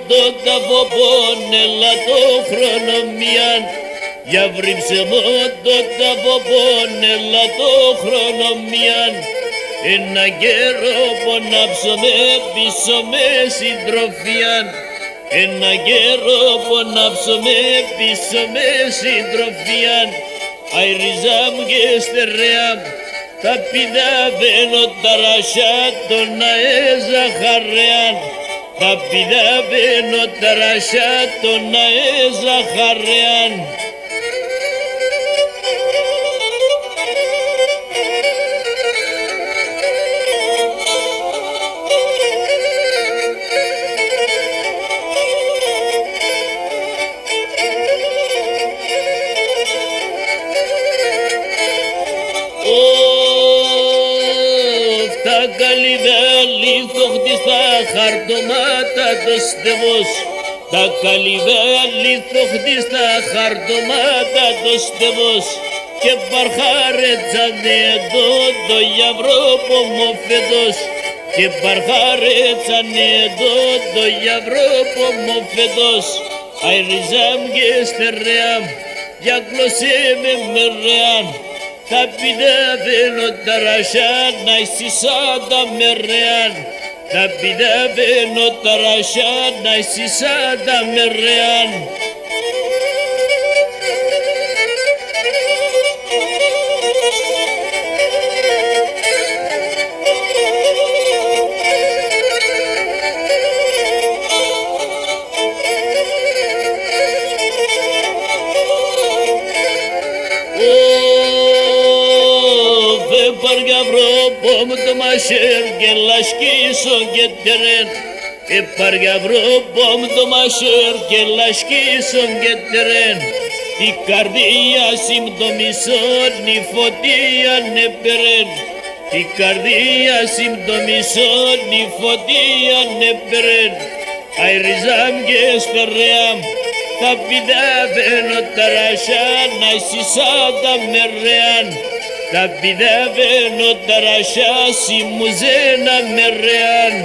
τον ταβοπόν έλα το χρονομιάν. Για βρύψε μου τον ταβοπόν έλα το χρονομιάν. Ένα καιρό πονάψομαι πίσω με συντροφιάν. Ένα καιρό πονάψομαι πίσω με συντροφιάν. Αι ρίζα μου και στερεά μου τα πηδαβαίνω τα ρασιά τον αέζα χαρεάν. Τα πηδαβαίνω τα ρασιά τον αέζα χαρεάν. Τα καλυβέλη θοχτή στα χαρτομάτα το στεβός. Τα καλυβέλη θοχτή στα χαρτομάτα το στεβός. Και παρχάρετσανε εδώ το γιαυρό πομοφετός. Και παρχάρετσανε εδώ το γιαυρό πομοφετός. Αι ριζάμ και στερεάμ για γλωσσέ με μερεάν. Τα πηδαβαίνω τα ρασιά να εισισά τα μερεάν. Τα πηδαβαίνω τα ρασιά να εισισά τα μερεάν. Παργαυρό μου το μασέρ και λασκίσω και τερέν. Παργαυρό μου το μασέρ και λασκίσω και τερέν. Η καρδία συμπτωμισώνει φωτία νεπερέν. Η καρδία συμπτωμισώνει φωτία νεπερέν. Αι ριζάμ και σπερεάμ τα πηδαβαίνω τα ρασιά να εισισά τα μερεάν. Τα πηδαβαίνω τα ρασιά σι μουζένα μερεάν.